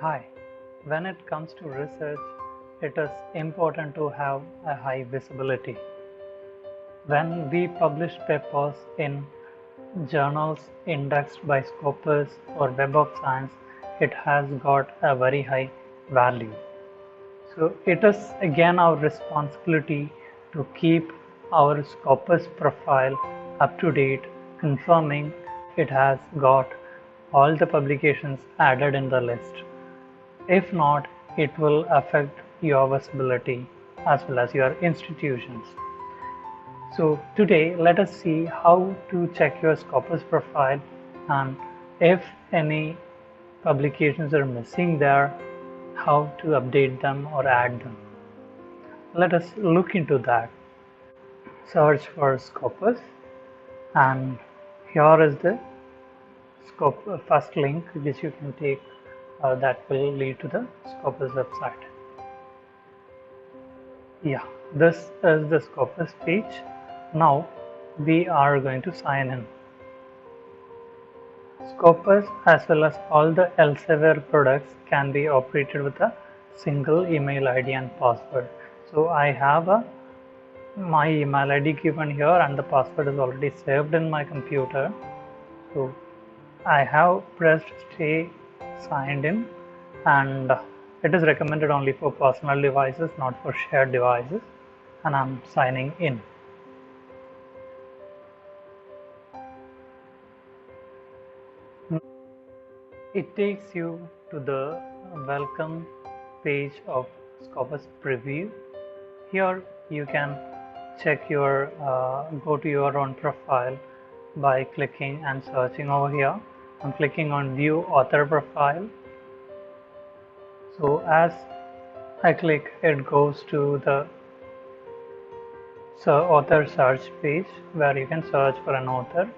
Hi, when it comes to research, it is important to have a high visibility. When we publish papers in journals indexed by Scopus or Web of Science, it has got a very high value. So it is again our responsibility to keep our Scopus profile up to date, confirming it has got all the publications added in the list. If not, it will affect your visibility as well as your institutions. So today let us see how to check your Scopus profile and if any publications are missing there, how to update them or add them. Let us look into that. Search for Scopus, and here is the first link which you can take that will lead to the Scopus website. Yeah, this is the Scopus page. Now we are going to sign in. Scopus as well as all the Elsevier products can be operated with a single email ID and password. So I have my email ID given here and the password is already saved in my computer. So I have pressed stay signed in, and it is recommended only for personal devices, not for shared devices, and I'm signing in. It takes you to the welcome page of Scopus preview. Here you can check your go to your own profile by clicking and searching over here. I'm clicking on view author profile. So as I click, it goes to the author search page where you can search for an author.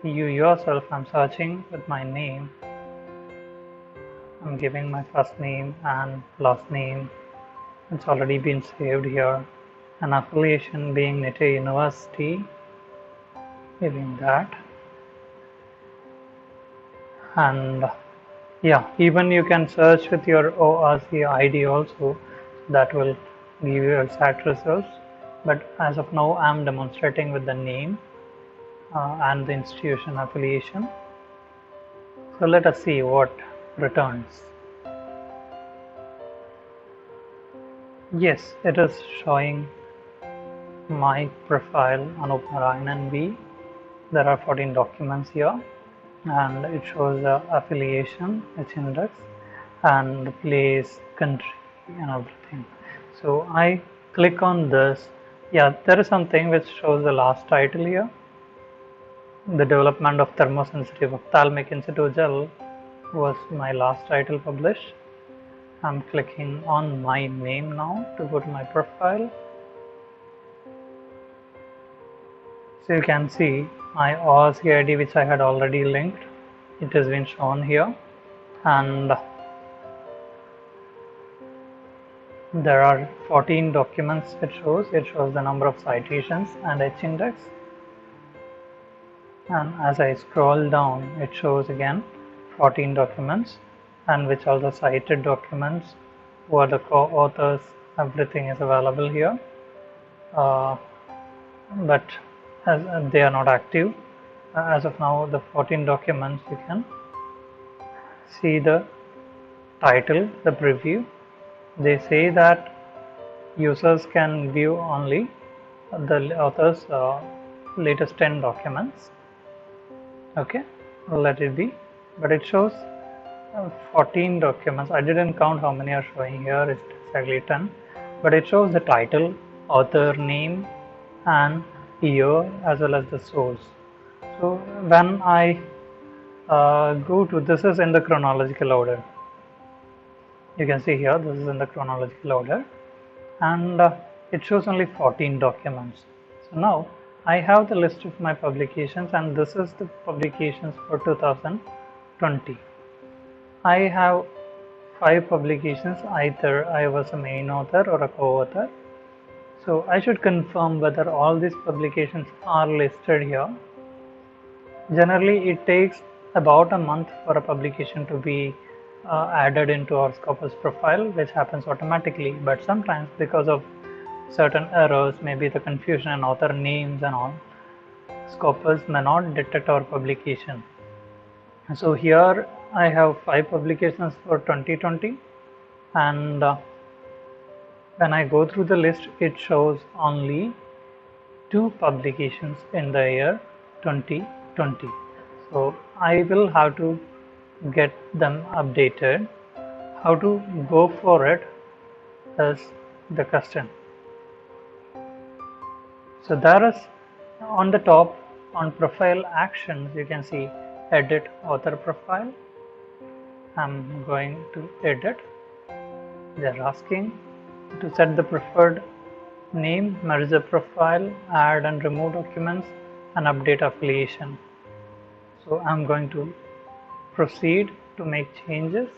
You yourself, I'm searching with my name. I'm giving my first name and last name. It's already been saved here. An affiliation being NITE University, giving that. And yeah, even you can search with your ORC ID also, that will give you exact results. But as of now, I'm demonstrating with the name and the institution affiliation. So let us see what returns. Yes, it is showing my profile, Anup Narayanan B. There are 14 documents here, and it shows the affiliation, its index, and the place, country, and everything. So I click on this. Yeah, there is something which shows the last title here. The development of thermosensitive ophthalmic in situ gel was my last title published. I'm clicking on my name now to go to my profile. So you can see my ORC ID which I had already linked. It has been shown here, and there are 14 documents it shows. It shows the number of citations and H index. And as I scroll down, it shows again 14 documents, and which are the cited documents, who are the co-authors, everything is available here. But as they are not active as of now, the 14 documents, you can see the title, the preview. They say that users can view only the author's latest 10 documents. Okay, let it be, but it shows 14 documents. I didn't count how many are showing here. It's exactly 10, but it shows the title, author name, and year as well as the source. So when I go to, this is in the chronological order. You can see here this is in the chronological order, and it shows only 14 documents. So now I have the list of my publications, and this is the publications for 2020. I have 5 publications, either I was a main author or a co-author. So I should confirm whether all these publications are listed here. Generally it takes about a month for a publication to be added into our Scopus profile, which happens automatically, but sometimes because of certain errors, maybe the confusion in author names and all, Scopus may not detect our publication. So here I have 5 publications for 2020, and when I go through the list, it shows only 2 publications in the year 2020. So I will have to get them updated. How to go for it is the question. So there is on the top, on profile actions, you can see edit author profile. I'm going to edit. They're asking to set the preferred name, merge the profile, add and remove documents, and update affiliation. So I'm going to proceed to make changes.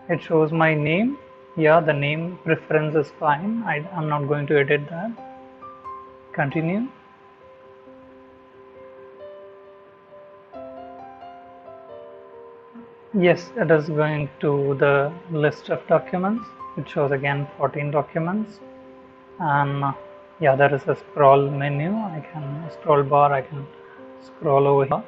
It shows my name. Yeah, the name preference is fine. I'm not going to edit that. Continue. Yes, it is going to the list of documents. It shows again 14 documents, and yeah, there is a scroll menu. I can scroll bar. I can scroll over here.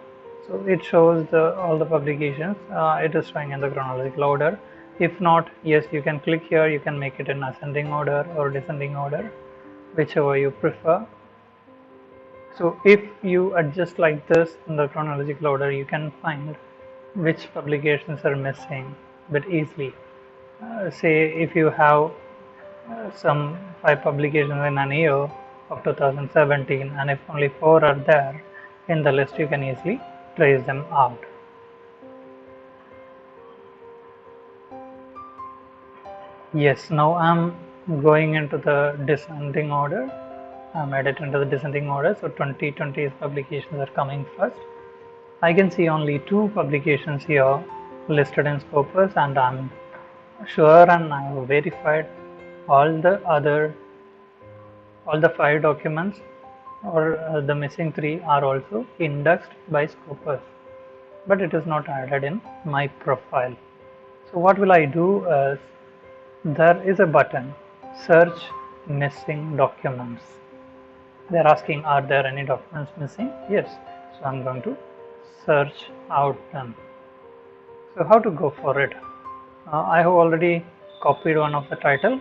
So it shows all the publications. It is showing in the chronological order. If not, yes, you can click here. You can make it in ascending order or descending order, whichever you prefer. So if you adjust like this in the chronological order, you can find which publications are missing but easily. Say if you have some 5 publications in an year of 2017, and if only 4 are there in the list, you can easily trace them out. Yes, now I'm going into the descending order. I'm editing into the descending order. So 2020's publications are coming first. I can see only 2 publications here listed in Scopus, and I'm sure and I have verified all the 5 documents, or the missing 3 are also indexed by Scopus, but it is not added in my profile. So what will I do is, there is a button, search missing documents. They're asking, are there any documents missing? Yes, so I'm going to search out them. So how to go for it? I have already copied one of the title,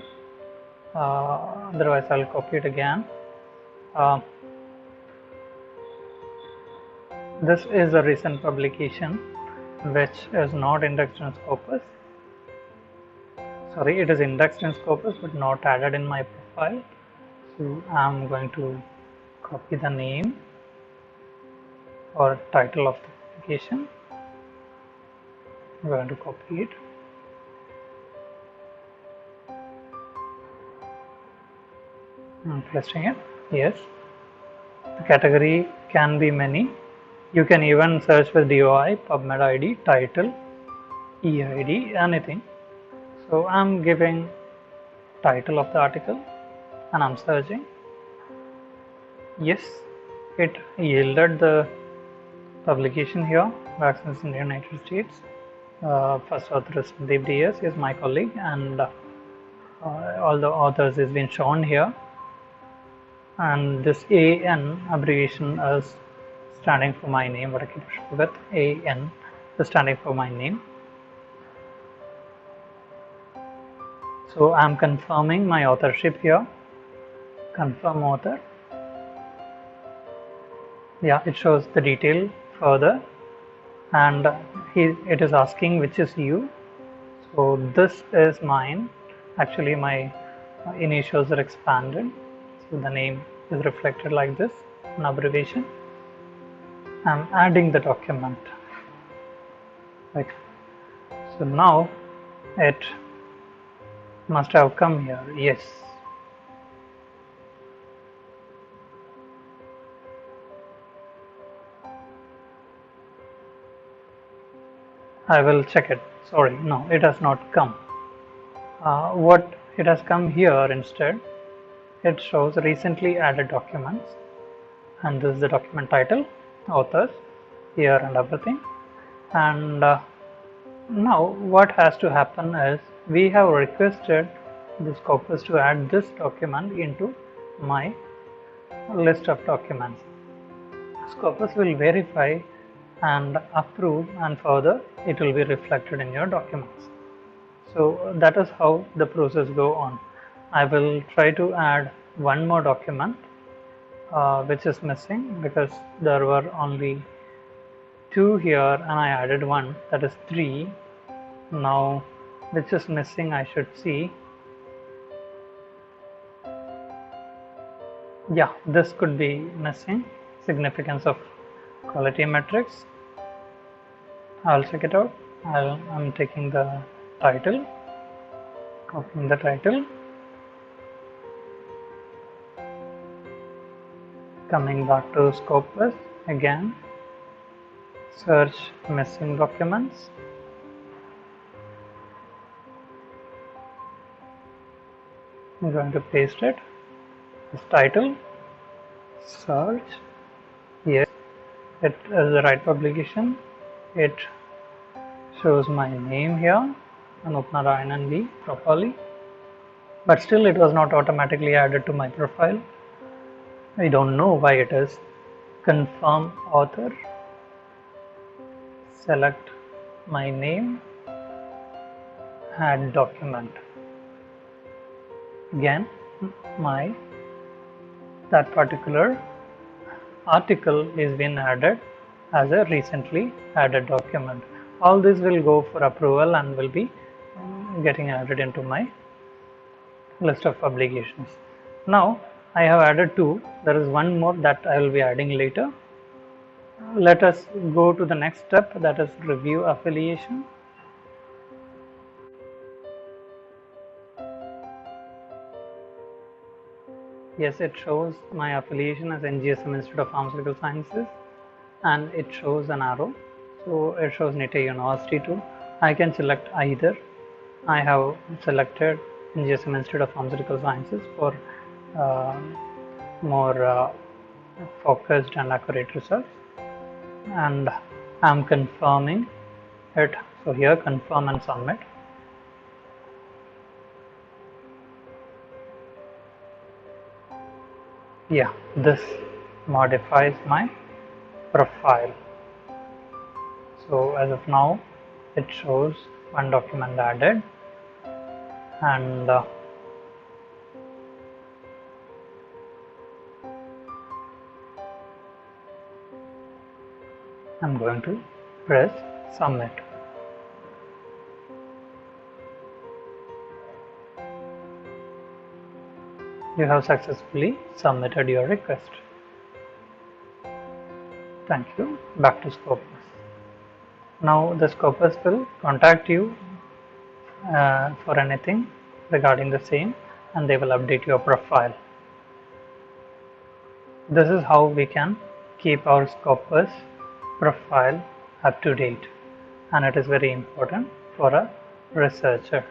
otherwise I'll copy it again. This is a recent publication which is not indexed in Scopus. Sorry, it is indexed in Scopus but not added in my profile. So I'm going to copy the name or title of the publication. I'm going to copy it. I'm pasting it. Yes. The category can be many. You can even search with DOI, PubMed ID, title, EID, anything. So I'm giving title of the article and I'm searching. Yes, it yielded the publication here, Vaccines in the United States. First author is Sandeep DS, is my colleague, and all the authors has been shown here. And this AN abbreviation is standing for my name, but I keep with AN is standing for my name. So I'm confirming my authorship here. Confirm author. Yeah, it shows the detail further, and it is asking which is you. So this is mine. Actually, my initials are expanded, so the name is reflected like this, an abbreviation. I'm adding the document. Like so, now it must have come here. Yes. I will check it. Sorry, no, it has not come. What it has come here instead, it shows recently added documents, and this is the document title, authors, year and everything. And now what has to happen is we have requested the Scopus to add this document into my list of documents. Scopus will verify and approve, and further it will be reflected in your documents. So that is how the process go on. I will try to add one more document which is missing because there were only 2 here and I added 1, that is 3. Now which is missing I should see. Yeah, this could be missing, significance of quality metrics. I'll check it out. I'm taking the title, copying the title, coming back to Scopus again, search missing documents, I'm going to paste it, this title, search, yes, it is the right publication, it shows my name here, Anupnarayanan V properly, but still it was not automatically added to my profile. I don't know why it is. Confirm author, select my name, add document. Again, that particular article is being added as a recently added document. All this will go for approval and will be getting added into my list of publications. Now I have added 2. There is one more that I will be adding later. Let us go to the next step, that is review affiliation. Yes, it shows my affiliation as NGSM Institute of Pharmaceutical Sciences and it shows an arrow. So it shows NITE University too. I can select either. I have selected NGSM Institute of Pharmaceutical Sciences for more focused and accurate results, and I am confirming it. So here confirm and submit. Yeah, this modifies my profile. So as of now it shows one document added, and I'm going to press submit. You have successfully submitted your request. Thank you. Back to Scopus. Now the Scopus will contact you for anything regarding the same, and they will update your profile. This is how we can keep our Scopus profile up to date, and it is very important for a researcher.